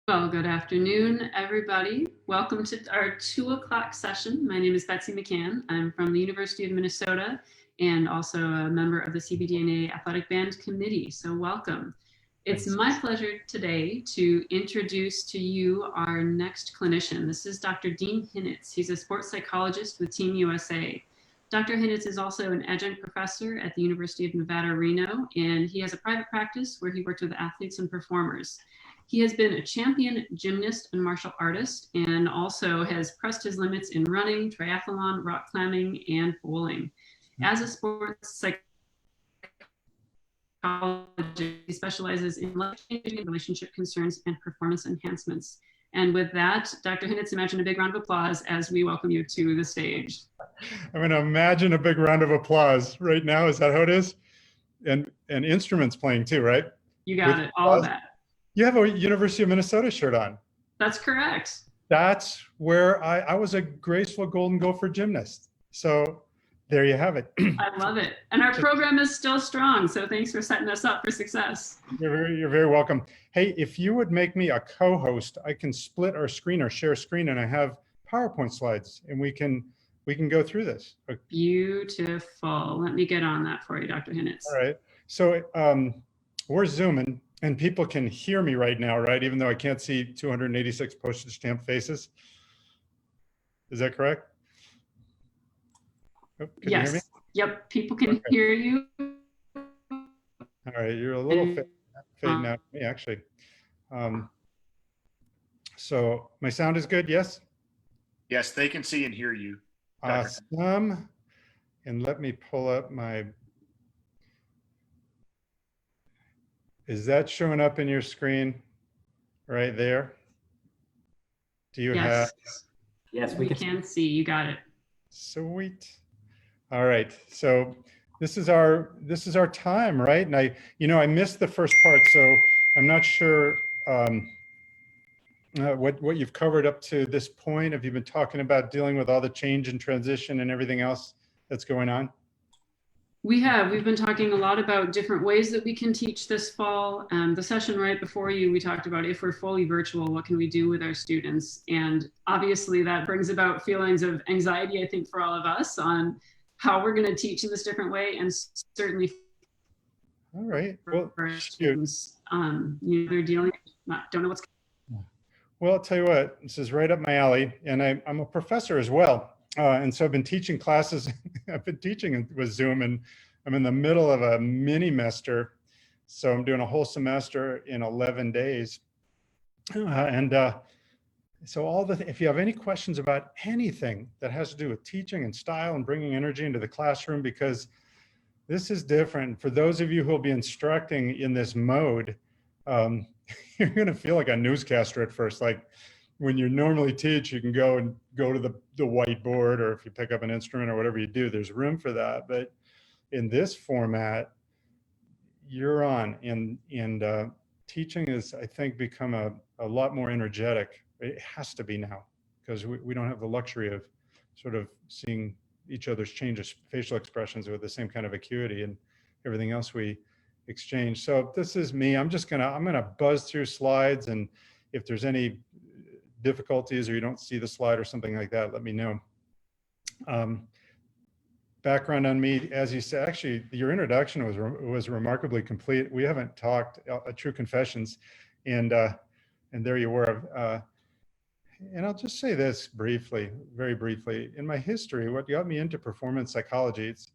Well, good afternoon, everybody. Welcome to our 2 o'clock session. My name is Betsy McCann. I'm from the University of Minnesota and also a member of the CBDNA Athletic Band Committee. So welcome. It's my pleasure today to introduce to you our next clinician. This is Dr. Dean Hinitz. He's a sports psychologist with Team USA. Dr. Hinitz is also an adjunct professor at the University of Nevada, Reno, and he has a private practice where he worked with athletes and performers. He has been a champion gymnast and martial artist, and also has pressed his limits in running, triathlon, rock climbing, and bowling. As a sports psychologist, he specializes in life-changing relationship concerns and performance enhancements. And with that, Dr. Hinitz, imagine a big round of applause as we welcome you to the stage. I'm going to imagine a big round of applause right now. Is that how it is? And instruments playing too, right? You got it, all of that. You have a University of Minnesota shirt on. That's correct. That's where I was a graceful Golden Gopher gymnast. So there you have it. I love it. And our program is still strong. So thanks for setting us up for success. You're very welcome. Hey, if you would make me a co-host, I can split our screen or share screen, and I have PowerPoint slides, and we can go through this. Beautiful. Let me get on that for you, Dr. Hinitz. All right. So we're Zooming. And people can hear me right now, right? Even though I can't see 286 postage stamp faces. Is that correct? Oh, can yes. you hear me? Yep. People can hear you. All right. You're a little fading out me, actually. So my sound is good, yes? Yes, they can see and hear you. Awesome. And let me pull up my... Is that showing up in your screen right there? Do you have? Yes, we can see. You got it. Sweet. All right. So this is our time, right? And I missed the first part, so I'm not sure what you've covered up to this point. Have you been talking about dealing with all the change and transition and everything else that's going on? We have. We've been talking a lot about different ways that we can teach this fall. The session right before you, we talked about if we're fully virtual, what can we do with our students? And obviously that brings about feelings of anxiety, I think, for all of us on how we're going to teach in this different way. And certainly all right. Well, for our students, they're dealing, don't know what's going on. Well, I'll tell you what, this is right up my alley. And I'm a professor as well. And so I've been teaching classes. I've been teaching with Zoom, and I'm in the middle of a mini-mester. So I'm doing a whole semester in 11 days. So if you have any questions about anything that has to do with teaching and style and bringing energy into the classroom, because this is different. For those of you who will be instructing in this mode, you're going to feel like a newscaster at first. Like, when you normally teach, you can go to the whiteboard, or if you pick up an instrument or whatever you do, there's room for that. But in this format, you're on, and teaching is, I think, become a lot more energetic. It has to be now, because we don't have the luxury of sort of seeing each other's changes, facial expressions with the same kind of acuity and everything else we exchange. So this is me. I'm gonna buzz through slides, and if there's any difficulties or you don't see the slide or something like that, let me know. Background on me, as you said, actually, your introduction was remarkably complete. We haven't talked true confessions, and there you were. And I'll just say this briefly, very briefly. In my history, what got me into performance psychology, it's,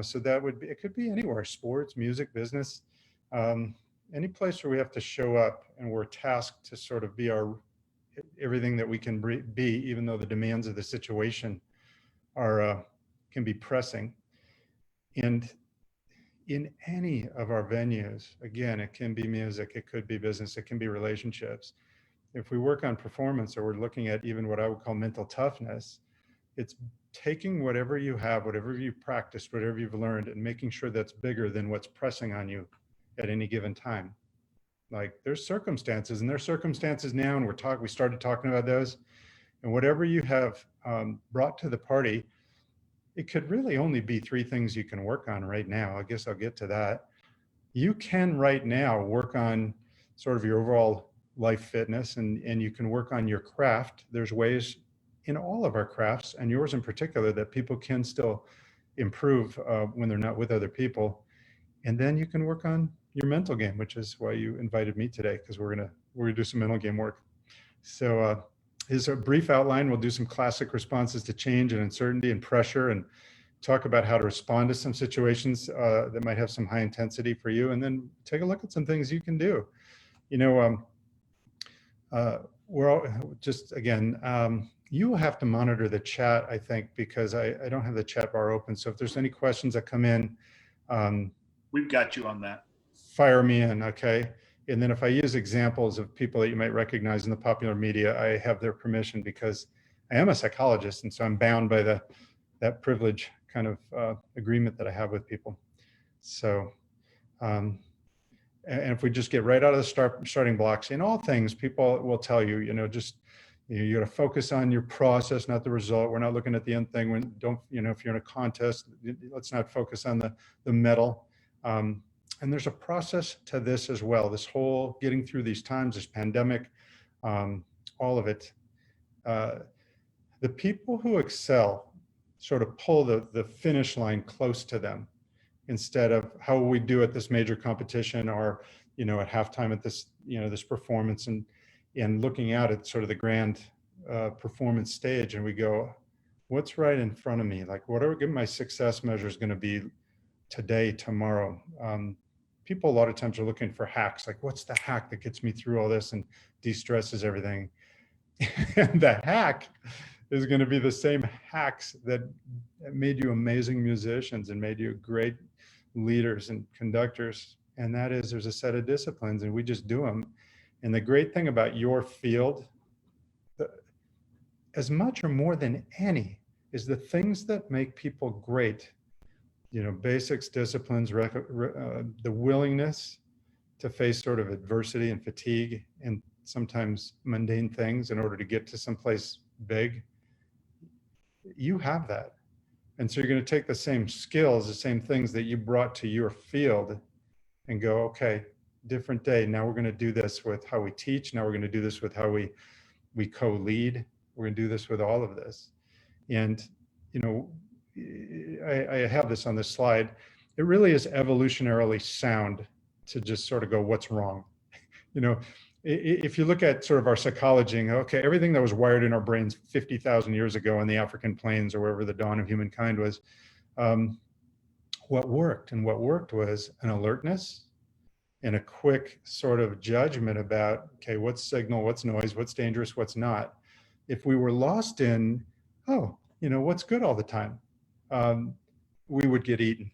so that would be, it could be anywhere: sports, music, business, any place where we have to show up and we're tasked to sort of be everything that we can be, even though the demands of the situation can be pressing. And in any of our venues, again, it can be music, it could be business, it can be relationships. If we work on performance, or we're looking at even what I would call mental toughness, it's taking whatever you have, whatever you've practiced, whatever you've learned, and making sure that's bigger than what's pressing on you at any given time. Like, there's circumstances, and there's circumstances now, and we started talking about those. And whatever you have brought to the party, it could really only be 3 things you can work on right now. I guess I'll get to that. You can right now work on sort of your overall life fitness, and you can work on your craft. There's ways in all of our crafts, and yours in particular, that people can still improve when they're not with other people. And then you can work on your mental game, which is why you invited me today, because we're gonna do some mental game work. So here's a brief outline. We'll do some classic responses to change and uncertainty and pressure, and talk about how to respond to some situations that might have some high intensity for you, and then take a look at some things you can do. You know, we're all just, again, you will have to monitor the chat, I think, because I don't have the chat bar open. So if there's any questions that come in, We've got you on that. fire me in, okay? And then if I use examples of people that you might recognize in the popular media, I have their permission, because I am a psychologist, and so I'm bound by that privilege kind of agreement that I have with people. So, and if we just get right out of the starting blocks in all things, people will tell you, you got to focus on your process, not the result. We're not looking at the end thing. If you're in a contest, let's not focus on the medal. And there's a process to this as well. This whole getting through these times, this pandemic, all of it. The people who excel sort of pull the finish line close to them, instead of how we do at this major competition, or at halftime at this this performance, and looking out at sort of the grand performance stage, and we go, what's right in front of me? Like, what are my success measures going to be today, tomorrow? People a lot of times are looking for hacks, like, what's the hack that gets me through all this and de-stresses everything? And the hack is going to be the same hacks that made you amazing musicians and made you great leaders and conductors. And that is, there's a set of disciplines, and we just do them. And the great thing about your field, as much or more than any, is the things that make people great. Basics, disciplines, the willingness to face sort of adversity and fatigue and sometimes mundane things in order to get to someplace big. You have that. And so you're going to take the same skills, the same things that you brought to your field, and go, okay, different day. Now we're going to do this with how we teach. Now we're going to do this with how we co-lead. We're going to do this with all of this. And, I have this on this slide. It really is evolutionarily sound to just sort of go, what's wrong? If you look at sort of our psychology, okay, everything that was wired in our brains 50,000 years ago in the African plains, or wherever the dawn of humankind was, what worked was an alertness and a quick sort of judgment about, okay, what's signal, what's noise, what's dangerous, what's not. If we were lost in, what's good all the time, we would get eaten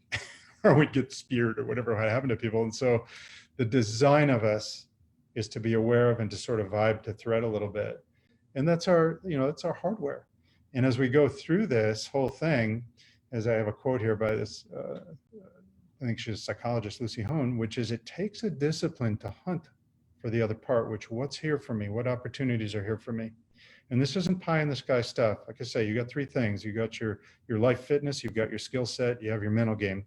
or we'd get speared or whatever had happened to people. And so the design of us is to be aware of and to sort of vibe to thread a little bit. And that's our hardware. And as we go through this whole thing, as I have a quote here by this, I think she's a psychologist, Lucy Hone, which is, it takes a discipline to hunt for the other part, which what's here for me, what opportunities are here for me. And this isn't pie in the sky stuff. Like I say, you got three things. You got your life fitness, you've got your skill set, you have your mental game.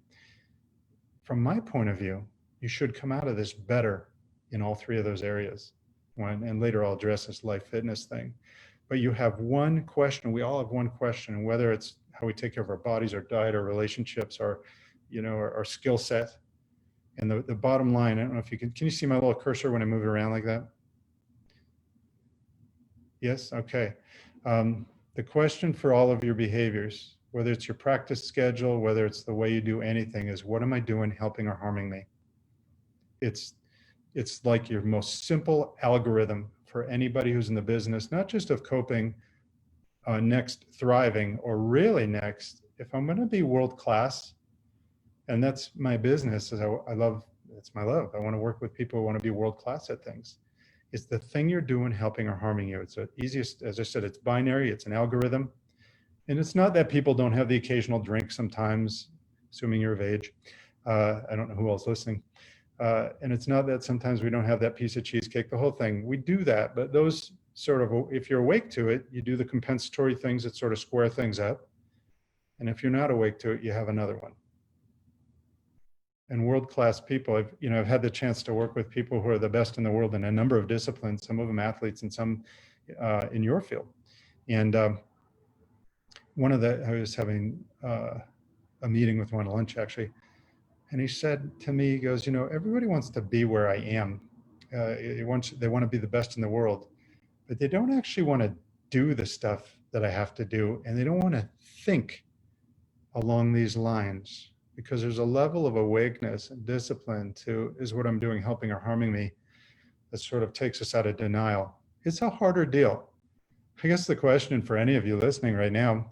From my point of view, you should come out of this better in all three of those areas. And later I'll address this life fitness thing. But you have one question, we all have one question, whether it's how we take care of our bodies, our diet, our relationships, our skill set. And the bottom line, I don't know if can you see my little cursor when I move it around like that? Yes, okay. The question for all of your behaviors, whether it's your practice schedule, whether it's the way you do anything, is what am I doing helping or harming me? It's like your most simple algorithm for anybody who's in the business, not just of coping, next thriving, or really next, if I'm going to be world-class, and that's my business, is it's my love. I want to work with people who want to be world-class at things. It's the thing you're doing helping or harming you. It's the easiest, as I said, it's binary, it's an algorithm. And it's not that people don't have the occasional drink sometimes, assuming you're of age. I don't know who else listening. And it's not that sometimes we don't have that piece of cheesecake, the whole thing. We do that, but those sort of, if you're awake to it, you do the compensatory things that sort of square things up. And if you're not awake to it, you have another one. and world-class people. I've had the chance to work with people who are the best in the world in a number of disciplines, some of them athletes and some in your field. And I was having a meeting with one at lunch actually, and he said to me, he goes, everybody wants to be where I am. They want to be the best in the world, but they don't actually want to do the stuff that I have to do, and they don't want to think along these lines, because there's a level of awakeness and discipline to, is what I'm doing helping or harming me, that sort of takes us out of denial. It's a harder deal. I guess the question for any of you listening right now,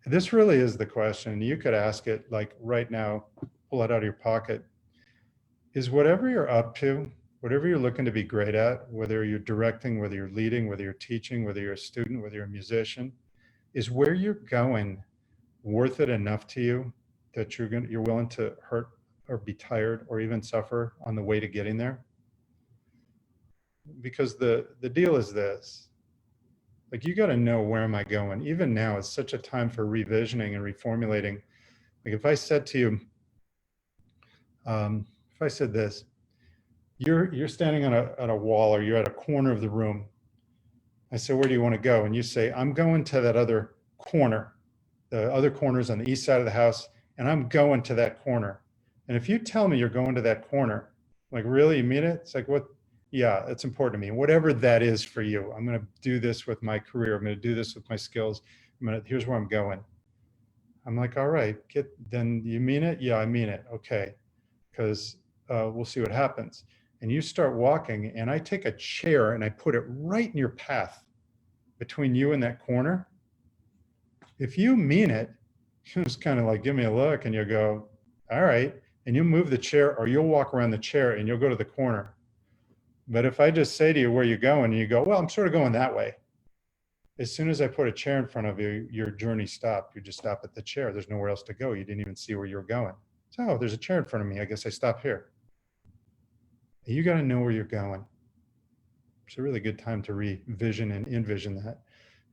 this really is the question. You could ask it like right now, pull it out of your pocket. Is whatever you're up to, whatever you're looking to be great at, whether you're directing, whether you're leading, whether you're teaching, whether you're a student, whether you're a musician, is where you're going worth it enough to you that you're willing to hurt or be tired or even suffer on the way to getting there? Because the deal is this, like, you got to know, where am I going? Even now, it's such a time for revisioning and reformulating. Like, if I said to you, if I said this, you're standing on a wall, or you're at a corner of the room. I say, where do you want to go? And you say, I'm going to that other corner. The other corner is on the east side of the house, and I'm going to that corner. And if you tell me you're going to that corner, like, really, you mean it? It's like, what? Yeah, it's important to me. Whatever that is for you, I'm going to do this with my career. I'm going to do this with my skills. Here's where I'm going. I'm like, all right, then you mean it? Yeah, I mean it. Okay, because we'll see what happens. And you start walking, and I take a chair and I put it right in your path between you and that corner. If you mean it, you just kind of like give me a look, and you'll go, all right, and you'll move the chair, or you'll walk around the chair and you'll go to the corner. But if I just say to you, where you going, and you go, well, I'm sort of going that way. As soon as I put a chair in front of you, your journey stopped. You just stop at the chair. There's nowhere else to go. You didn't even see where you were going. So, oh, there's a chair in front of me. I guess I stop here. You got to know where you're going. It's a really good time to revision and envision that.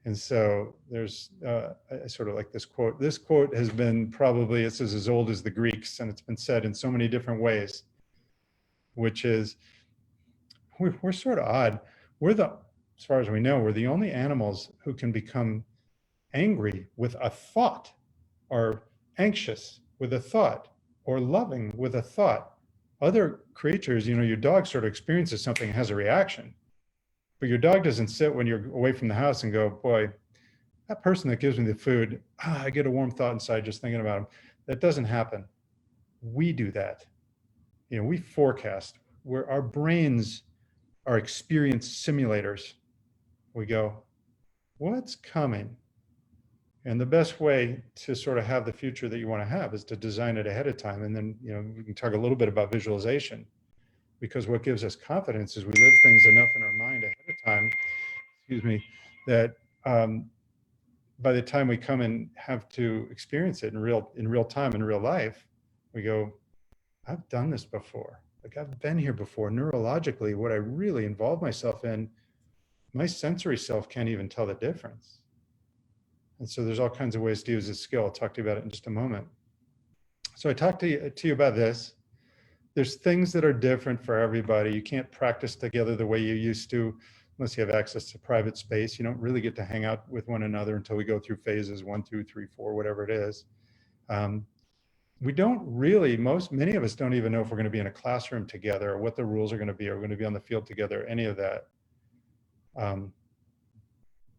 And so there's, I sort of like this quote. This quote has been probably, it's as old as the Greeks, and it's been said in so many different ways, which is, we're sort of odd. As far as we know, we're the only animals who can become angry with a thought, or anxious with a thought, or loving with a thought. Other creatures, your dog sort of experiences something and has a reaction. But your dog doesn't sit when you're away from the house and go, boy, that person that gives me the food, I get a warm thought inside just thinking about them. That doesn't happen. We do that. We forecast, where our brains are experience simulators. We go, what's coming? And the best way to sort of have the future that you want to have is to design it ahead of time. And then, we can talk a little bit about visualization, because what gives us confidence is we live things enough in our mind ahead of time, that by the time we come and have to experience it in real time, in real life, we go, I've done this before. Like, I've been here before. Neurologically, what I really involve myself in, my sensory self can't even tell the difference. And so there's all kinds of ways to use this skill. I'll talk to you about it in just a moment. So I talked to you about this. There's things that are different for everybody. You can't practice together the way you used to unless you have access to private space. You don't really get to hang out with one another until we go through phases 1, 2, 3, 4, whatever it is. We don't really, many of us don't even know if we're going to be in a classroom together, or what the rules are going to be, or we're going to be on the field together, any of that.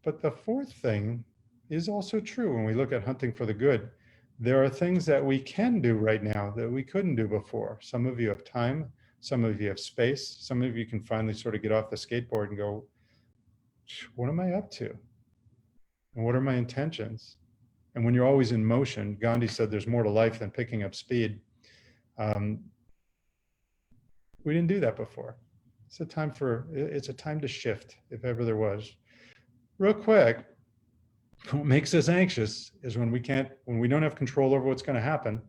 But the fourth thing is also true when we look at hunting for the good. There are things that we can do right now that we couldn't do before. Some of you have time, some of you have space, some of you can finally sort of get off the skateboard and go, what am I up to? And what are my intentions? And when you're always in motion, Gandhi said there's more to life than picking up speed. We didn't do that before. It's a time to shift, if ever there was. Real quick, what makes us anxious is when we don't have control over what's going to happen,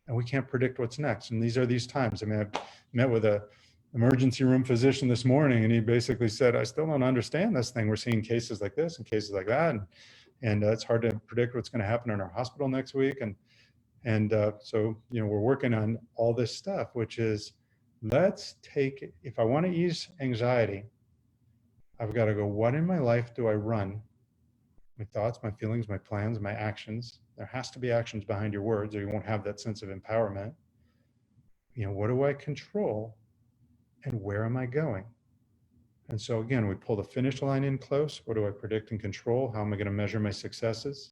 and we can't predict what's next. And these are these times. I mean, I met with a emergency room physician this morning, and he basically said, I still don't understand this thing. We're seeing cases like this and cases like that. And it's hard to predict what's going to happen in our hospital next week. And And so, we're working on all this stuff, which is, let's take, if I want to ease anxiety, I've got to go, what in my life do I run? My thoughts, my feelings, my plans, my actions. There has to be actions behind your words or you won't have that sense of empowerment. What do I control and where am I going? And so again, we pull the finish line in close. What do I predict and control? How am I going to measure my successes?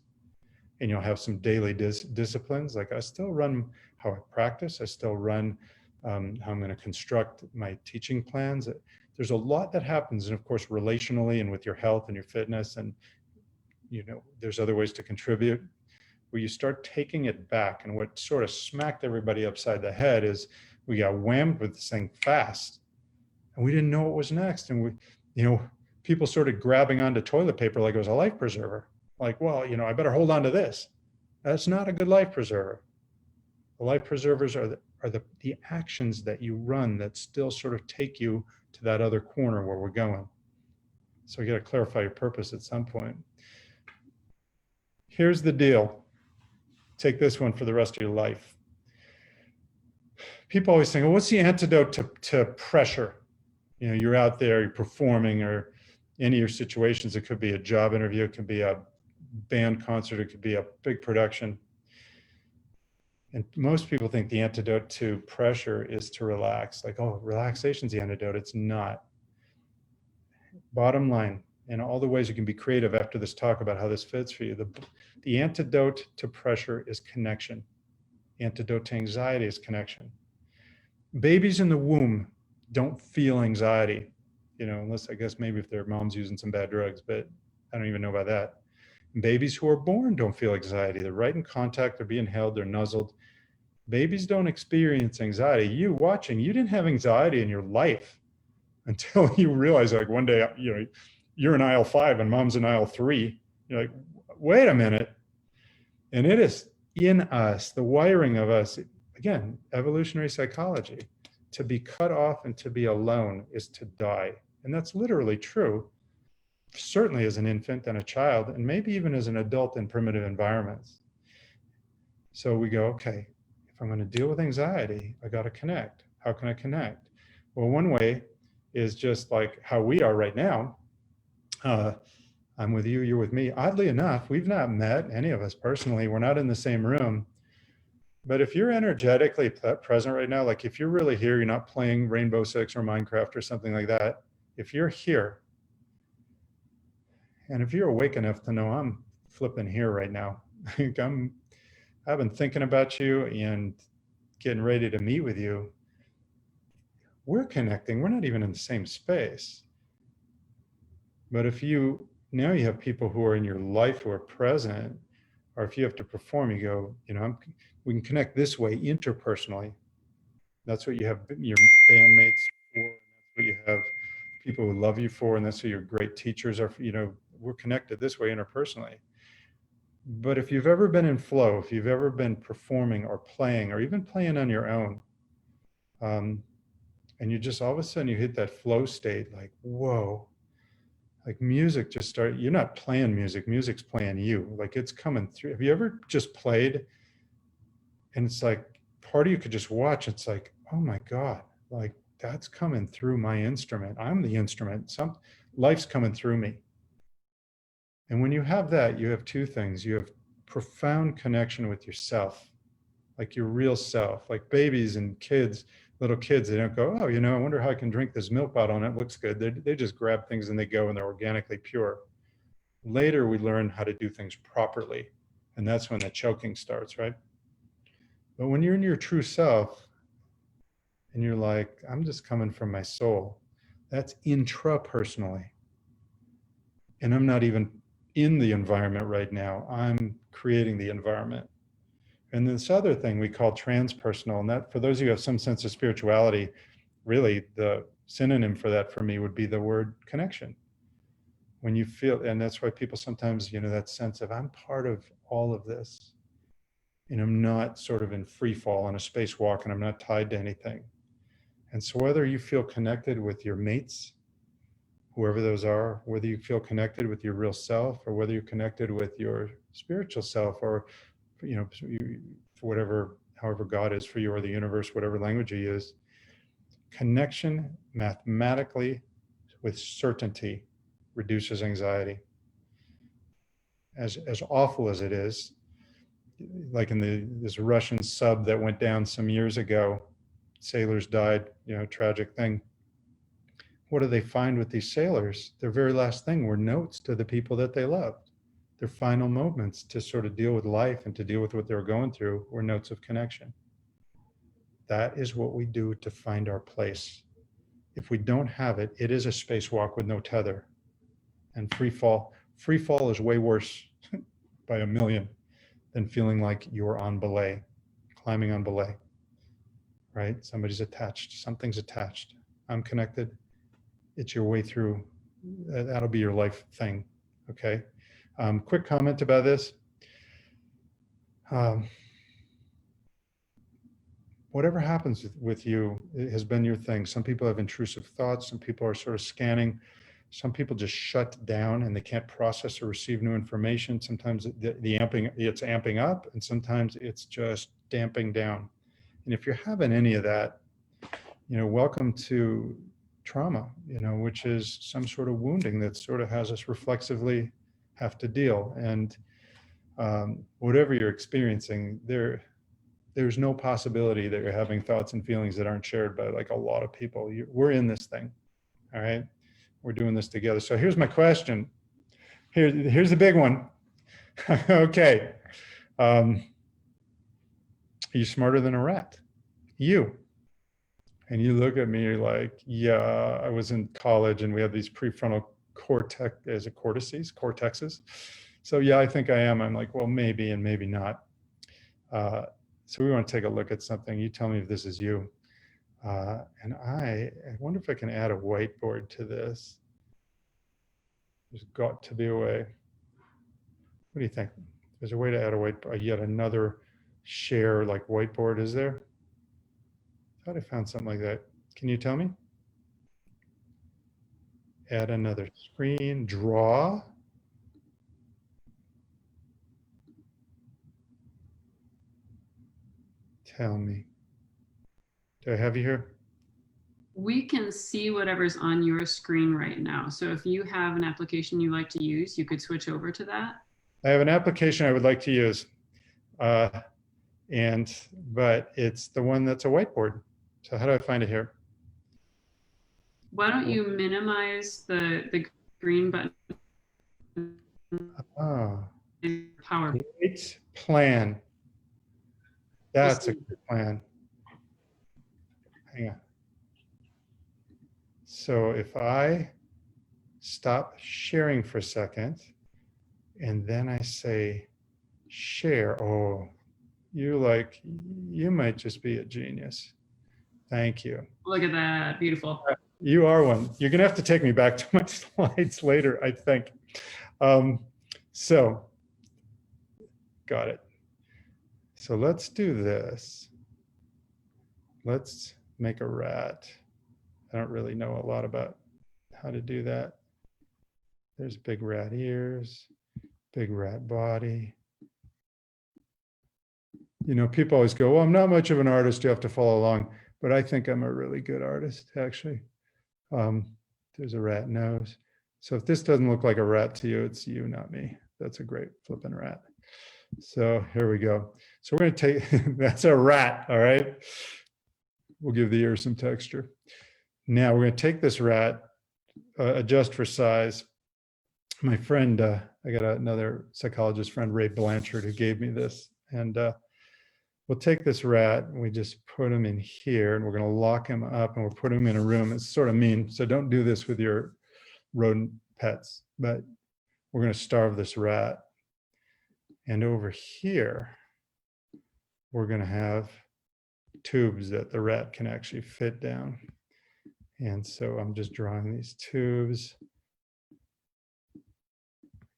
And you'll have some daily disciplines. Like I still run how I practice. I still run how I'm going to construct my teaching plans. There's a lot that happens. And of course, relationally and with your health and your fitness. And, there's other ways to contribute where you start taking it back. And what sort of smacked everybody upside the head is we got whammed with this thing fast. And we didn't know what was next. And people started grabbing onto toilet paper like it was a life preserver. Like, well, I better hold on to this. That's not a good life preserver. The life preservers are the actions that you run that still sort of take you to that other corner where we're going. So you got to clarify your purpose at some point. Here's the deal. Take this one for the rest of your life. People always think, well, what's the antidote to pressure? You're out there, you're performing, or any of your situations. It could be a job interview, it could be a band concert, it could be a big production. And most people think the antidote to pressure is to relax. Like, oh, relaxation's the antidote. It's not. Bottom line, in all the ways you can be creative after this talk about how this fits for you, the antidote to pressure is connection. Antidote to anxiety is connection. Babies in the womb don't feel anxiety, unless I guess maybe if their mom's using some bad drugs, but I don't even know about that. Babies who are born don't feel anxiety. They're right in contact, they're being held, they're nuzzled. Babies don't experience anxiety. You watching, you didn't have anxiety in your life until you realize, like, one day, you're in aisle 5 and mom's in aisle 3. You're like, wait a minute. And it is in us, the wiring of us, again, evolutionary psychology. To be cut off and to be alone is to die. And that's literally true, certainly as an infant and a child, and maybe even as an adult in primitive environments. So we go, okay, if I'm going to deal with anxiety, I got to connect. How can I connect? Well, one way is just like how we are right now. I'm with you, you're with me. Oddly enough, we've not met, any of us personally. We're not in the same room. But if you're energetically present right now, like if you're really here, you're not playing Rainbow Six or Minecraft or something like that. If you're here, and if you're awake enough to know I'm flipping here right now, I've been thinking about you and getting ready to meet with you. We're connecting. We're not even in the same space. But if now you have people who are in your life who are present, or if you have to perform, you go, we can connect this way interpersonally. That's what you have your bandmates for. That's what you have people who love you for, and that's what your great teachers are. We're connected this way interpersonally. But if you've ever been in flow, if you've ever been performing or playing, or even playing on your own, and you just all of a sudden you hit that flow state, like, whoa, like music just started. You're not playing music, music's playing you. Like it's coming through. Have you ever just played and it's like part of you could just watch? It's like, oh my God, like that's coming through my instrument. I'm the instrument. Life's coming through me. And when you have that, you have two things. You have profound connection with yourself, like your real self. Like babies and kids, little kids, they don't go, oh, I wonder how I can drink this milk bottle and it looks good. They just grab things and they go and they're organically pure. Later, we learn how to do things properly. And that's when the choking starts, right? But when you're in your true self and you're like, I'm just coming from my soul, that's intrapersonally. And I'm not even in the environment right now. I'm creating the environment. And this other thing we call transpersonal, and that for those of you who have some sense of spirituality, really the synonym for that for me would be the word connection. When you feel, and that's why people sometimes, that sense of I'm part of all of this. And I'm not sort of in free fall on a spacewalk and I'm not tied to anything. And so whether you feel connected with your mates, whoever those are, whether you feel connected with your real self or whether you're connected with your spiritual self or, you whatever, however God is for you, or the universe, whatever language you use. Connection mathematically with certainty reduces anxiety. As awful as it is, like in this Russian sub that went down some years ago, sailors died, tragic thing. What do they find with these sailors? Their very last thing were notes to the people that they loved. Their final moments to sort of deal with life and to deal with what they were going through were notes of connection. That is what we do to find our place. If we don't have it, it is a spacewalk with no tether. And free fall is way worse by a million than feeling like you're on belay, climbing on belay, right? Somebody's attached, something's attached. I'm connected. It's your way through. That'll be your life thing, okay? Quick comment about this. Whatever happens with you, it has been your thing. Some people have intrusive thoughts. Some people are sort of scanning. Some people just shut down and they can't process or receive new information. Sometimes it's amping up, and sometimes it's just damping down. And if you're having any of that, welcome to trauma, which is some sort of wounding that sort of has us reflexively have to deal. And whatever you're experiencing, there's no possibility that you're having thoughts and feelings that aren't shared by like a lot of people. We're in this thing, all right? We're doing this together. So here's my question. Here's the big one. Okay. Are you smarter than a rat? You. And you look at me, you're like, yeah, I was in college and we have these prefrontal cortexes. So yeah, I think I am. I'm like, well, maybe and maybe not. So we want to take a look at something. You tell me if this is you. And I wonder if I can add a whiteboard to this. There's got to be a way. What do you think? There's a way to add a whiteboard, yet another share like whiteboard, is there? I thought I found something like that. Can you tell me? Add another screen, draw. Tell me. Do I have you here? We can see whatever's on your screen right now. So if you have an application you like to use, you could switch over to that. I have an application I would like to use, but it's the one that's a whiteboard. So how do I find it here? Why don't you minimize the green button? Oh, Power. great plan. That's a good plan. Hang on. So if I stop sharing for a second, and then I say share, oh, you might just be a genius. Thank you. Look at that, beautiful. You are one. You're gonna have to take me back to my slides later, I think. So, got it. So let's do this. Let's make a rat. I don't really know a lot about how to do that. There's big rat ears, big rat body. People always go, well, I'm not much of an artist, you have to follow along. But I think I'm a really good artist, actually. There's a rat nose. So if this doesn't look like a rat to you, it's you, not me. That's a great flipping rat. So here we go. So we're going to take, that's a rat, all right? We'll give the ear some texture. Now we're going to take this rat, adjust for size. My friend, I got another psychologist friend, Ray Blanchard, who gave me this. And we'll take this rat and we just put him in here and we're going to lock him up and we'll put him in a room. It's sort of mean, so don't do this with your rodent pets, but we're going to starve this rat. And over here, we're going to have tubes that the rat can actually fit down. And so I'm just drawing these tubes.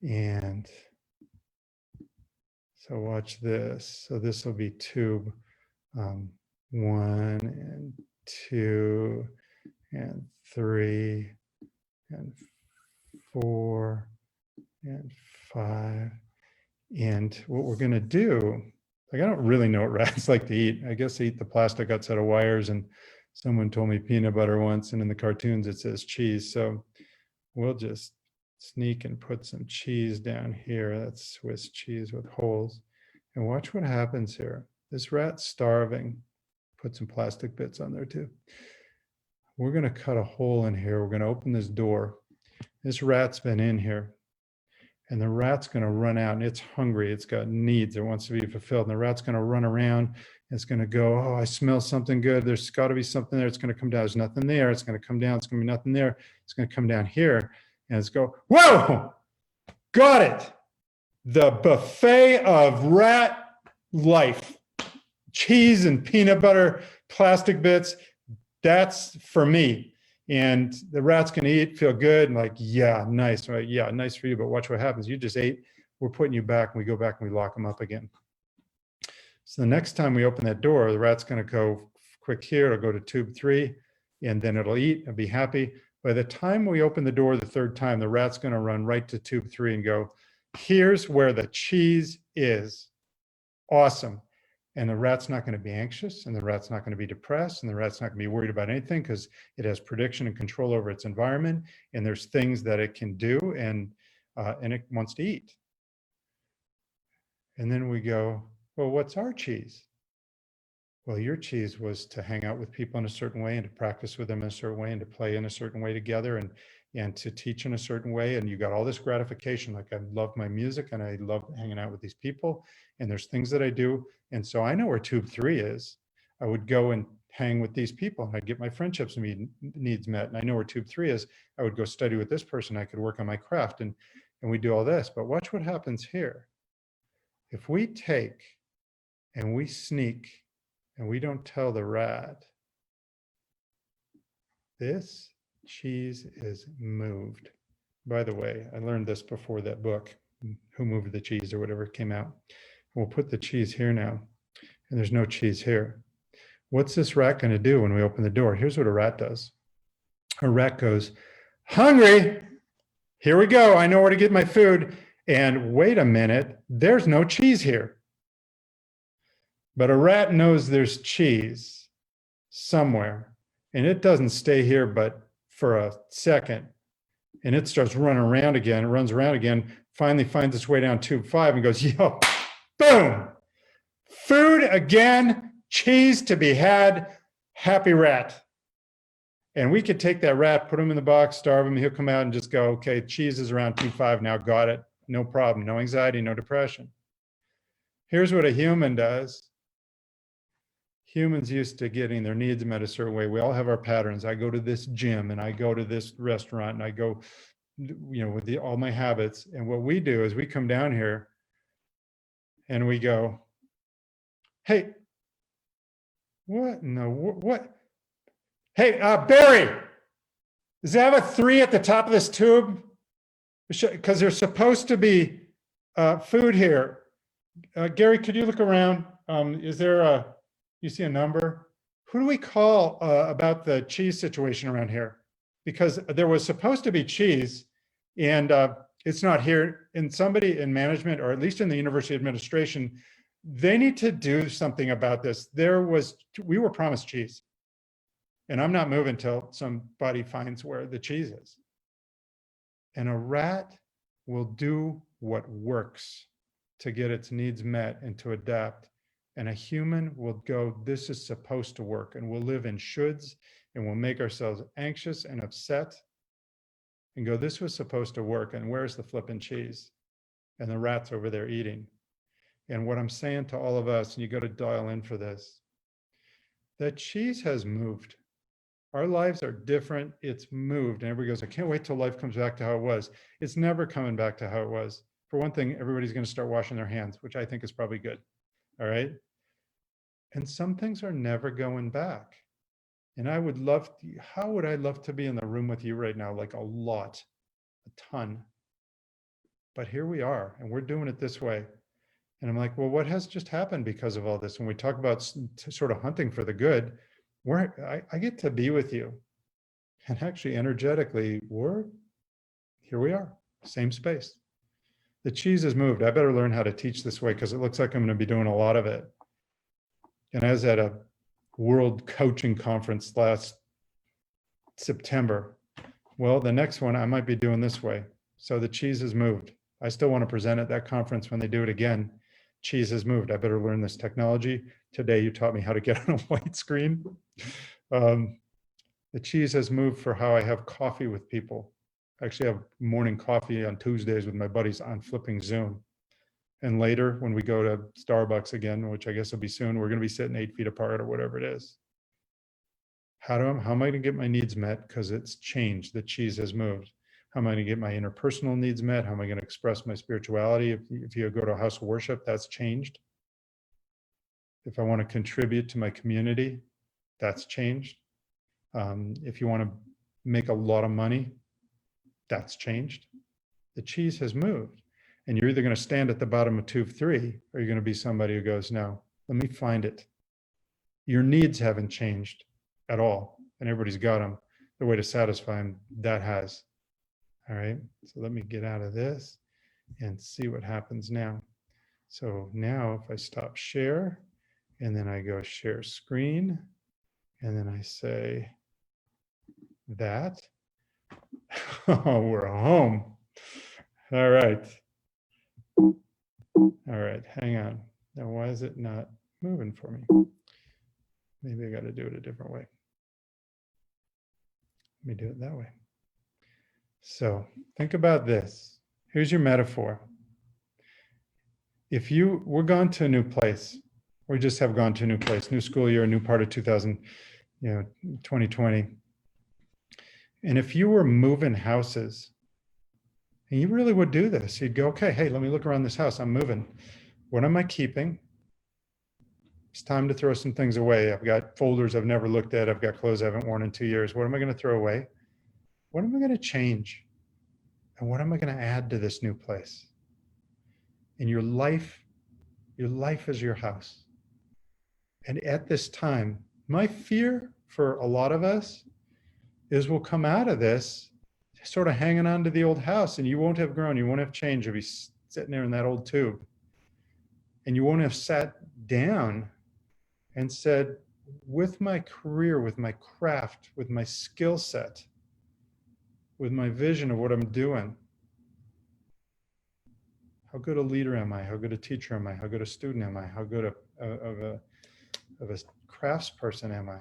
And so watch this. So this will be tube 1 and 2 and 3 and 4 and 5. And what we're going to do, Like, I don't really know what rats like to eat. I guess they eat the plastic outside of wires, and someone told me peanut butter once, and in the cartoons it says cheese. So we'll just sneak and put some cheese down here. That's Swiss cheese with holes. And watch what happens here. This rat's starving. Put some plastic bits on there too. We're going to cut a hole in here. We're going to open this door. This rat's been in here. And the rat's going to run out, and it's hungry. It's got needs. It wants to be fulfilled. And the rat's going to run around. It's going to go, oh, I smell something good. There's got to be something there. It's going to come down. There's nothing there. It's going to come down. It's going to be nothing there. It's going to come down here. And it's go, whoa, got it. The buffet of rat life. Cheese and peanut butter, plastic bits. That's for me. And the rat's going to eat, feel good, and like, yeah, nice, right? Yeah, nice for you, but watch what happens. You just ate, we're putting you back, and we go back and we lock them up again. So the next time we open that door, the rat's going to go quick here, it'll go to tube 3, and then it'll eat and be happy. By the time we open the door the third time, the rat's going to run right to tube 3 and go, here's where the cheese is. Awesome. And the rat's not going to be anxious, and the rat's not going to be depressed, and the rat's not going to be worried about anything, because it has prediction and control over its environment, and there's things that it can do, and it wants to eat. And then we go, well, what's our cheese? Well, your cheese was to hang out with people in a certain way, and to practice with them in a certain way, and to play in a certain way together, and to teach in a certain way. And you got all this gratification. Like, I love my music, and I love hanging out with these people, and there's things that I do. And so I know where tube 3 is. I would go and hang with these people, and I'd get my friendships needs met. And I know where tube 3 is. I would go study with this person. I could work on my craft, and we do all this. But watch what happens here. If we take and we sneak and we don't tell the rat, this cheese is moved. By the way, I learned this before that book, Who Moved the Cheese or whatever came out. We'll put the cheese here now, and there's no cheese here. What's this rat going to do when we open the door? Here's what a rat does. A rat goes, hungry, here we go, I know where to get my food. And wait a minute, there's no cheese here. But a rat knows there's cheese somewhere, and it doesn't stay here but for a second. And it starts running around again, runs around again, finally finds its way down tube 5 and goes, yo, boom, food again, cheese to be had, happy rat. And we could take that rat, put him in the box, starve him, he'll come out and just go, okay, cheese is around tube 5 now, got it, no problem, no anxiety, no depression. Here's what a human does. Humans used to getting their needs met a certain way. We all have our patterns. I go to this gym, and I go to this restaurant, and I go, with all my habits. And what we do is we come down here and we go, hey, what? No, what? Hey, Barry, does it have a 3 at the top of this tube? Because there's supposed to be food here. Gary, could you look around? Is there you see a number? Who do we call about the cheese situation around here? Because there was supposed to be cheese, and it's not here. And somebody in management, or at least in the university administration, they need to do something about this. We were promised cheese, and I'm not moving till somebody finds where the cheese is. And a rat will do what works to get its needs met and to adapt. And a human will go, this is supposed to work, and we'll live in shoulds, and we'll make ourselves anxious and upset and go, this was supposed to work, and where's the flippin' cheese? And the rat's over there eating. And what I'm saying to all of us, and you got to dial in for this, that cheese has moved. Our lives are different. It's moved. And everybody goes, I can't wait till life comes back to how it was. It's never coming back to how it was. For one thing, everybody's going to start washing their hands, which I think is probably good. All right. And some things are never going back. And I would love, how would I love to be in the room with you right now? Like a lot, a ton. But here we are, and we're doing it this way. And I'm like, well, what has just happened because of all this? When we talk about sort of hunting for the good, I get to be with you. And actually energetically, here we are, same space. The cheese has moved. I better learn how to teach this way because it looks like I'm going to be doing a lot of it. And I was at a world coaching conference last September. Well, the next one I might be doing this way. So the cheese has moved. I still want to present at that conference when they do it again. Cheese has moved. I better learn this technology. Today you taught me how to get on a white screen. The cheese has moved for how I have coffee with people. I actually have morning coffee on Tuesdays with my buddies on flipping Zoom. And later, when we go to Starbucks again, which I guess will be soon, we're going to be sitting 8 feet apart or whatever it is. How am I going to get my needs met? Because it's changed. The cheese has moved. How am I going to get my interpersonal needs met? How am I going to express my spirituality? If you go to a house of worship, that's changed. If I want to contribute to my community, that's changed. If you want to make a lot of money, that's changed. The cheese has moved. And you're either going to stand at the bottom of tube 3, or you're going to be somebody who goes, no, let me find it. Your needs haven't changed at all. And everybody's got them. The way to satisfy them, that has. All right. So let me get out of this and see what happens now. So now if I stop share, and then I go share screen, and then I say that, oh, we're home. All right. All right, hang on. Now, why is it not moving for me? Maybe I got to do it a different way. Let me do it that way. So think about this. Here's your metaphor. If we're gone to a new place, we just have gone to a new place, new school year, a new part of 2020. And if you were moving houses, and you really would do this, you'd go, okay, hey, let me look around this house. I'm moving. What am I keeping? It's time to throw some things away. I've got folders I've never looked at. I've got clothes I haven't worn in 2 years. What am I going to throw away? What am I going to change? And what am I going to add to this new place? And your life is your house. And at this time, my fear for a lot of us is we'll come out of this sort of hanging on to the old house, and you won't have grown, you won't have changed. You'll be sitting there in that old tube. And you won't have sat down and said, with my career, with my craft, with my skill set, with my vision of what I'm doing, how good a leader am I? How good a teacher am I? How good a student am I? How good of a craftsperson am I?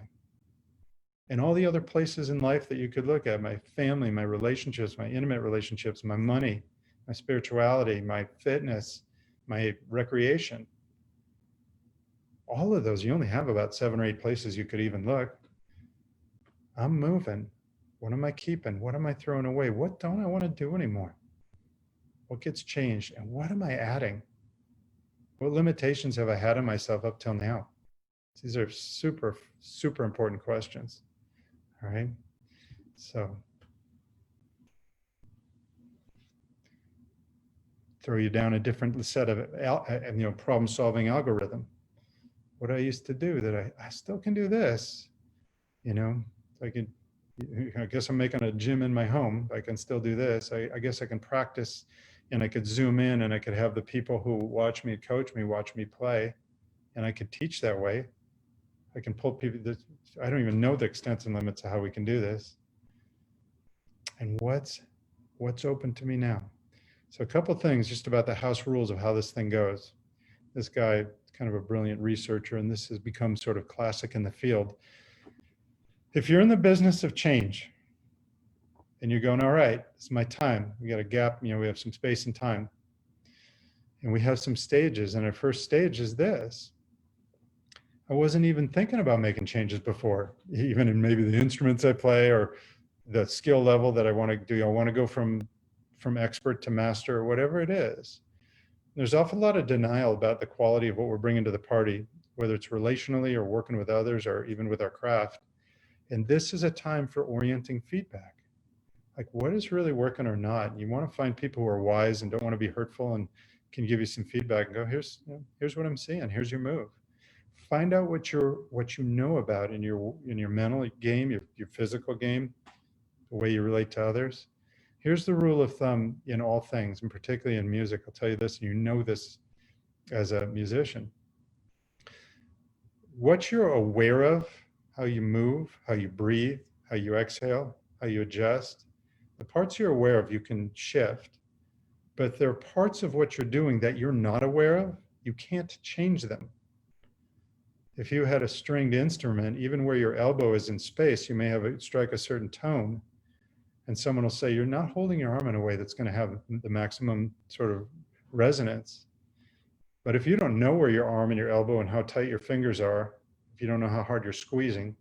And all the other places in life that you could look at, my family, my relationships, my intimate relationships, my money, my spirituality, my fitness, my recreation. All of those, you only have about 7 or 8 places you could even look. I'm moving. What am I keeping? What am I throwing away? What don't I want to do anymore? What gets changed? And what am I adding? What limitations have I had on myself up till now? These are super, super important questions. All right. So throw you down a different set of problem solving algorithm. What I used to do that I still can do this, I guess I'm making a gym in my home. I can still do this. I guess I can practice, and I could zoom in, and I could have the people who watch me, coach me, watch me play, and I could teach that way. I can pull people. I don't even know the extents and limits of how we can do this. And what's open to me now? So a couple of things just about the house rules of how this thing goes. This guy, kind of a brilliant researcher, and this has become sort of classic in the field. If you're in the business of change and you're going, all right, it's my time. We got a gap, we have some space and time. And we have some stages. And our first stage is this. I wasn't even thinking about making changes before, even in maybe the instruments I play or the skill level that I want to do. I want to go from expert to master or whatever it is. There's often a lot of denial about the quality of what we're bringing to the party, whether it's relationally or working with others or even with our craft. And this is a time for orienting feedback. Like what is really working or not? You want to find people who are wise and don't want to be hurtful and can give you some feedback and go, here's what I'm seeing. Here's your move. Find out what you know about in your mental game, your physical game, the way you relate to others, Here's the rule of thumb in all things, and particularly in music. I'll tell you this, and you know this as a musician. What you're aware of, how you move, how you breathe, how you exhale, how you adjust, the parts you're aware of, you can shift. But there are parts of what you're doing that you're not aware of, you can't change them. If you had a stringed instrument, even where your elbow is in space, you may have it strike a certain tone, and someone will say, you're not holding your arm in a way that's going to have the maximum sort of resonance. But if you don't know where your arm and your elbow and how tight your fingers are, if you don't know how hard you're squeezing,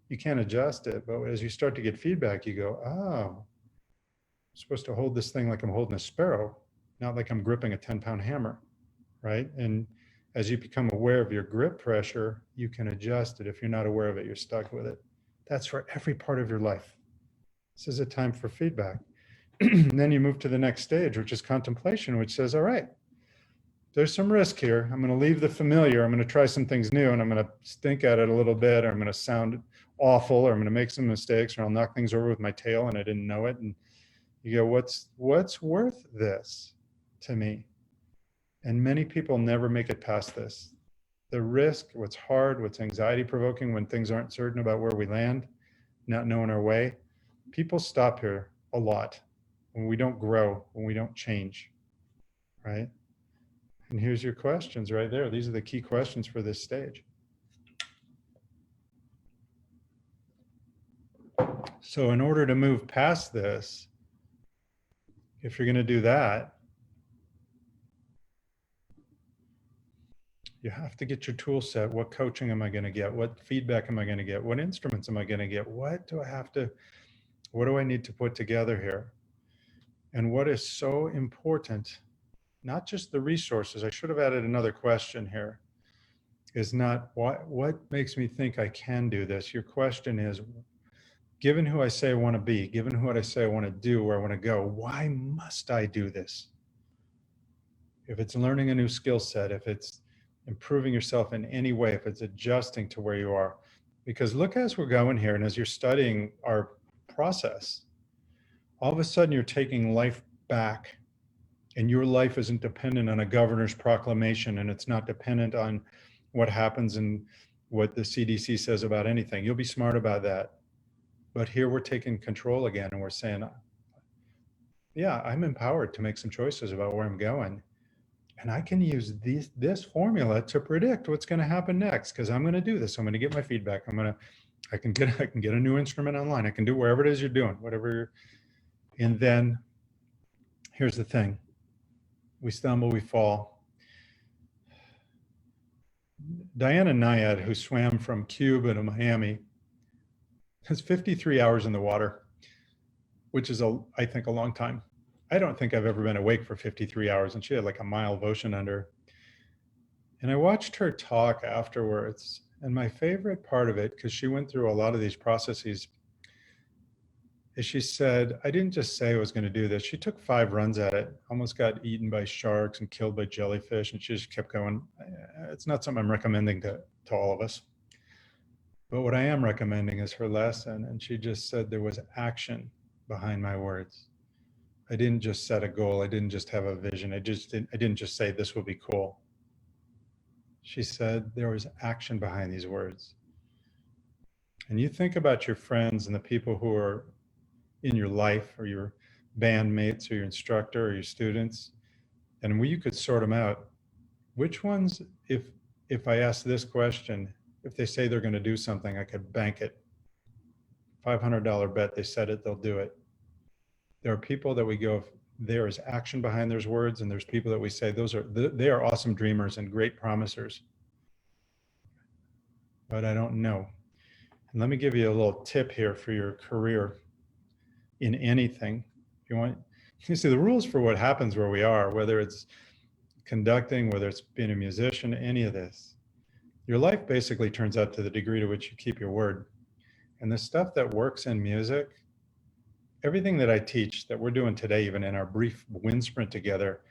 you can't adjust it. But as you start to get feedback, you go, oh, I'm supposed to hold this thing like I'm holding a sparrow, not like I'm gripping a 10-pound hammer, right? And as you become aware of your grip pressure, you can adjust it. If you're not aware of it, you're stuck with it. That's for every part of your life. This is a time for feedback. And then you move to the next stage, which is contemplation, which says, all right, there's some risk here. I'm going to leave the familiar. I'm going to try some things new, and I'm going to stink at it a little bit, or I'm going to sound awful, or I'm going to make some mistakes, or I'll knock things over with my tail and I didn't know it. And you go, what's worth this to me? And many people never make it past this. The risk, what's hard, what's anxiety provoking when things aren't certain about where we land, not knowing our way. People stop here a lot when we don't grow, when we don't change, right? And here's your questions right there. These are the key questions for this stage. So in order to move past this, if you're going to do that, you have to get your tool set. What coaching am I going to get? What feedback am I going to get? What instruments am I going to get? What do I need to put together here? And what is so important, not just the resources, I should have added another question here, is not what makes me think I can do this? Your question is, given who I say I want to be, given what I say I want to do, where I want to go, why must I do this? If it's learning a new skill set, if it's improving yourself in any way, if it's adjusting to where you are. Because look, as we're going here, and as you're studying our process, all of a sudden you're taking life back, and your life isn't dependent on a governor's proclamation, and it's not dependent on what happens and what the CDC says about anything. You'll be smart about that. But here we're taking control again, and we're saying, yeah, I'm empowered to make some choices about where I'm going. And I can use this formula to predict what's going to happen next, because I'm going to do this. I'm going to get my feedback. I can get a new instrument online. I can do wherever it is you're doing, whatever. And then here's the thing. We stumble, we fall. Diana Nyad, who swam from Cuba to Miami, has 53 hours in the water, which is, I think, a long time. I don't think I've ever been awake for 53 hours, and she had like a mile of ocean under her. And I watched her talk afterwards, and my favorite part of it, because she went through a lot of these processes, is she said, I didn't just say I was going to do this. She took 5 runs at it, almost got eaten by sharks and killed by jellyfish, and she just kept going. It's not something I'm recommending to all of us. But what I am recommending is her lesson, and she just said there was action behind my words. I didn't just set a goal. I didn't just have a vision. I didn't just say this will be cool. She said there was action behind these words. And you think about your friends and the people who are in your life, or your bandmates, or your instructor, or your students, and you could sort them out. Which ones, if I ask this question, if they say they're going to do something, I could bank it. $500 bet they said it, they'll do it. There are people that we go, there is action behind those words, and there's people that we say they are awesome dreamers and great promisers. But I don't know. And let me give you a little tip here for your career in anything. You see the rules for what happens where we are, whether it's conducting, whether it's being a musician, any of this. Your life basically turns out to the degree to which you keep your word. And the stuff that works in music, everything that I teach that we're doing today, even in our brief wind sprint together,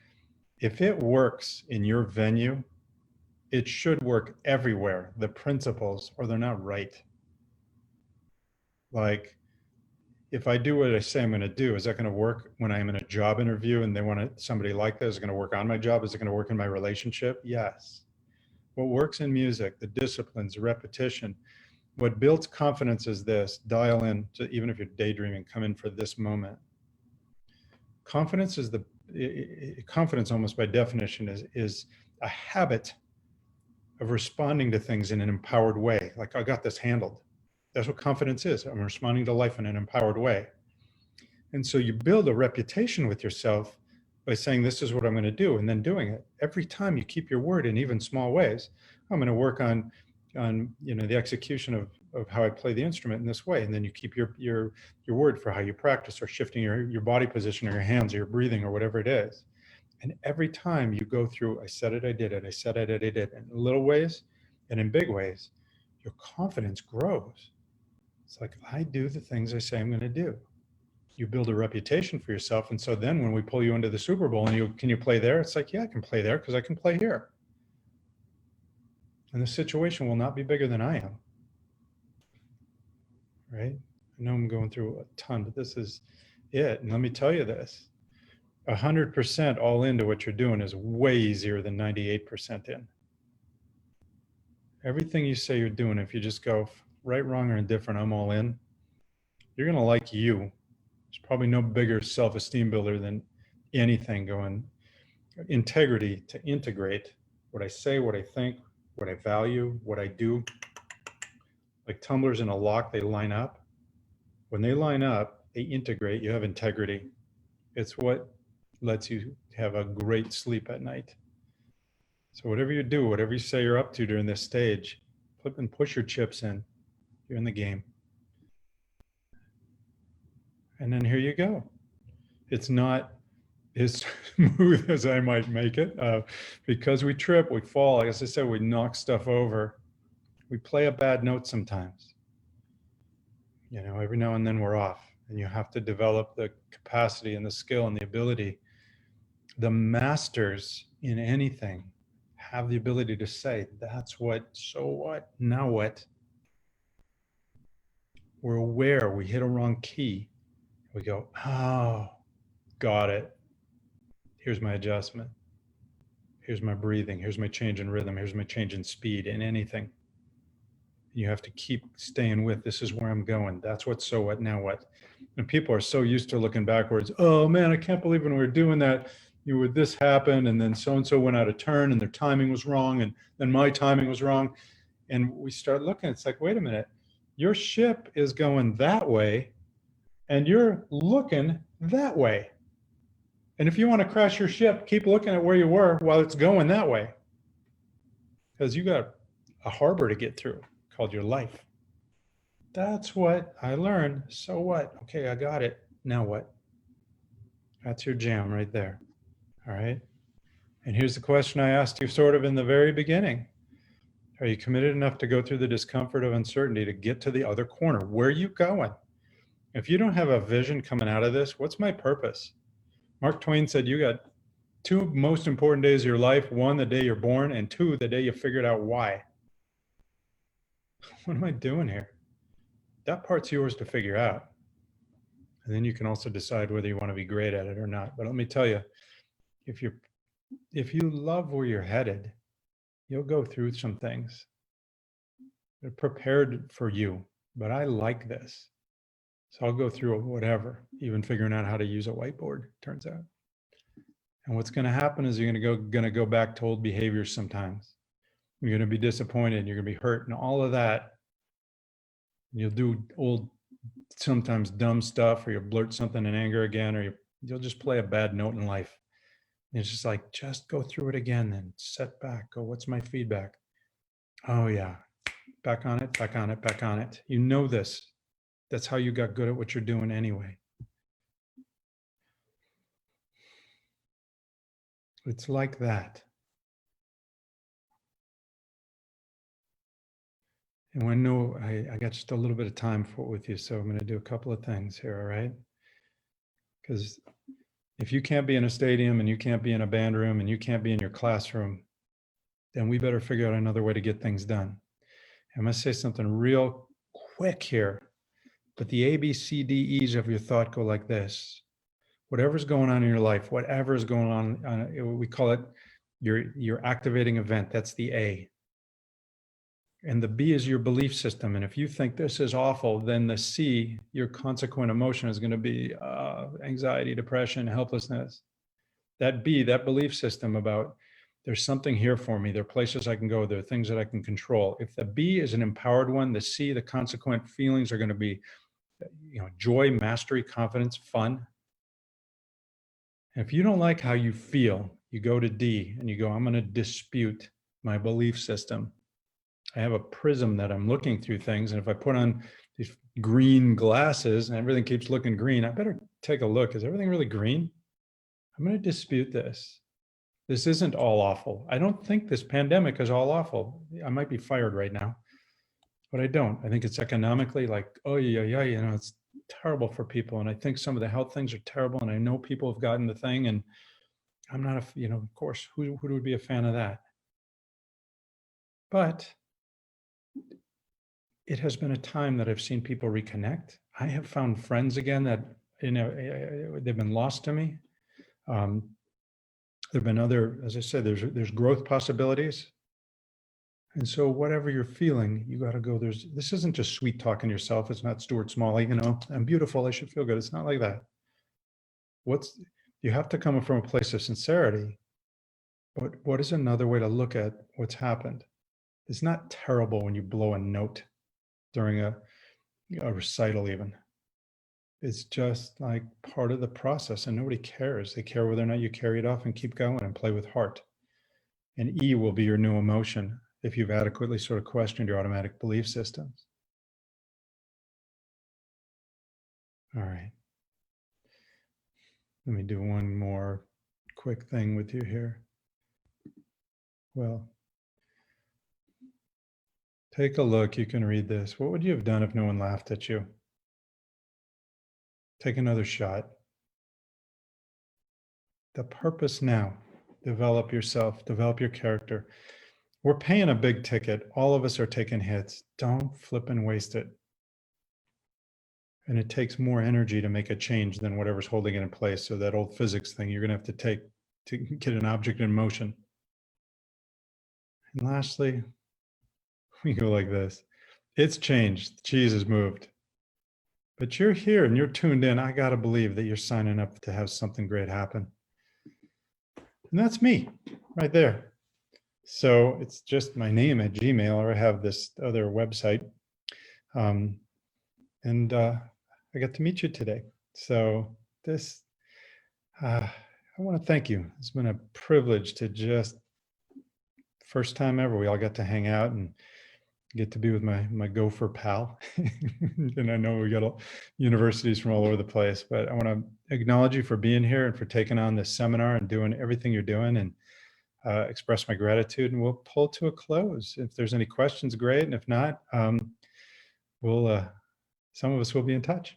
if it works in your venue, it should work everywhere. The principles, or they're not right. Like, if I do what I say I'm going to do, is that going to work when I'm in a job interview and they want somebody like that? Is it going to work on my job? Is it going to work in my relationship? Yes. What works in music, the disciplines, the repetition, what builds confidence is this: dial in to, even if you're daydreaming, come in for this moment. Confidence is confidence almost by definition is a habit of responding to things in an empowered way. Like, I got this handled. That's what confidence is. I'm responding to life in an empowered way. And so you build a reputation with yourself by saying, this is what I'm going to do, and then doing it. Every time you keep your word in even small ways. I'm going to work on the execution of how I play the instrument in this way. And then you keep your word for how you practice, or shifting your body position, or your hands, or your breathing, or whatever it is. And every time you go through, I said it, I did it, I said it, I did it, in little ways and in big ways, your confidence grows. It's like, I do the things I say I'm going to do. You build a reputation for yourself. And so then when we pull you into the Super Bowl and can you play there? It's like, yeah, I can play there because I can play here. And the situation will not be bigger than I am. Right? I know I'm going through a ton, but this is it. And let me tell you this, 100% all into what you're doing is way easier than 98% in. Everything you say you're doing, if you just go right, wrong, or indifferent, I'm all in, you're going to like you. There's probably no bigger self-esteem builder than anything going. Integrity, to integrate what I say, what I think, what I value, what I do. Like tumblers in a lock, they line up. When they line up, they integrate. You have integrity. It's what lets you have a great sleep at night. So whatever you do, whatever you say you're up to during this stage, flip and push your chips in. You're in the game. And then here you go. It's not as smooth as I might make it. Because we trip, we fall. Like I said, we knock stuff over. We play a bad note sometimes. Every now and then we're off. And you have to develop the capacity and the skill and the ability. The masters in anything have the ability to say, that's what, so what, now what? We're aware we hit a wrong key. We go, oh, got it. Here's my adjustment. Here's my breathing. Here's my change in rhythm. Here's my change in speed in anything. You have to keep staying with, this is where I'm going. That's what, so what, now what? And people are so used to looking backwards. Oh man, I can't believe when we were doing that, this happened, and then so-and-so went out of turn, and their timing was wrong, and then my timing was wrong. And we start looking, it's like, wait a minute, your ship is going that way, and you're looking that way. And if you want to crash your ship, keep looking at where you were while it's going that way. Because you got a harbor to get through called your life. That's what I learned. So what? Okay, I got it. Now what? That's your jam right there. All right. And here's the question I asked you sort of in the very beginning. Are you committed enough to go through the discomfort of uncertainty to get to the other corner? Where are you going? If you don't have a vision coming out of this, what's my purpose? Mark Twain said you got 2 most important days of your life. 1, the day you're born, and 2, the day you figured out why. What am I doing here? That part's yours to figure out. And then you can also decide whether you want to be great at it or not. But let me tell you, if you love where you're headed, you'll go through some things. They're prepared for you, but I like this. So I'll go through whatever, even figuring out how to use a whiteboard, turns out. And what's going to happen is you're going to go back to old behaviors sometimes. You're going to be disappointed, you're going to be hurt, and all of that. You'll do old, sometimes dumb stuff, or you'll blurt something in anger again, or you'll just play a bad note in life. And it's just like, just go through it again, then set back, go, what's my feedback? Oh yeah, back on it, back on it, back on it. You know this. That's how you got good at what you're doing anyway. It's like that. And I got just a little bit of time with you, so I'm going to do a couple of things here, all right? Because if you can't be in a stadium, and you can't be in a band room, and you can't be in your classroom, then we better figure out another way to get things done. I'm going to say something real quick here. But the A, B, C, D, E's of your thought go like this. Whatever's going on in your life, whatever is going on, we call it your activating event. That's the A. And the B is your belief system. And if you think this is awful, then the C, your consequent emotion, is going to be anxiety, depression, helplessness. That B, that belief system about there's something here for me, there are places I can go, there are things that I can control. If the B is an empowered one, the C, the consequent feelings are going to be, joy, mastery, confidence, fun. And if you don't like how you feel, you go to D and you go, I'm going to dispute my belief system. I have a prism that I'm looking through things. And if I put on these green glasses and everything keeps looking green, I better take a look. Is everything really green? I'm going to dispute this. This isn't all awful. I don't think this pandemic is all awful. I might be fired right now, but I don't. I think it's economically like, oh, yeah, it's terrible for people. And I think some of the health things are terrible. And I know people have gotten the thing. And I'm not, of course, who would be a fan of that? But it has been a time that I've seen people reconnect. I have found friends again that, they've been lost to me. There've been other, as I said, there's growth possibilities. And so whatever you're feeling, you got to go, this isn't just sweet talking yourself. It's not Stuart Smalley, I'm beautiful, I should feel good. It's not like that. You have to come from a place of sincerity. But what is another way to look at what's happened? It's not terrible when you blow a note during a recital even. It's just like part of the process and nobody cares. They care whether or not you carry it off and keep going and play with heart. And E will be your new emotion if you've adequately sort of questioned your automatic belief systems. All right. Let me do one more quick thing with you here. Well, take a look. You can read this. What would you have done if no one laughed at you? Take another shot. The purpose now, develop yourself, develop your character. We're paying a big ticket. All of us are taking hits. Don't flip and waste it. And it takes more energy to make a change than whatever's holding it in place. So that old physics thing, you're going to have to take to get an object in motion. And lastly, we go like this. It's changed. The cheese has moved. But you're here and you're tuned in. I got to believe that you're signing up to have something great happen. And that's me right there. So it's just my name at Gmail, or I have this other website. I got to meet you today. So this, I want to thank you. It's been a privilege to just, first time ever, we all got to hang out and get to be with my gopher pal. And I know we got universities from all over the place, but I want to acknowledge you for being here and for taking on this seminar and doing everything you're doing, and express my gratitude. And we'll pull to a close. If there's any questions, great. And if not, some of us will be in touch.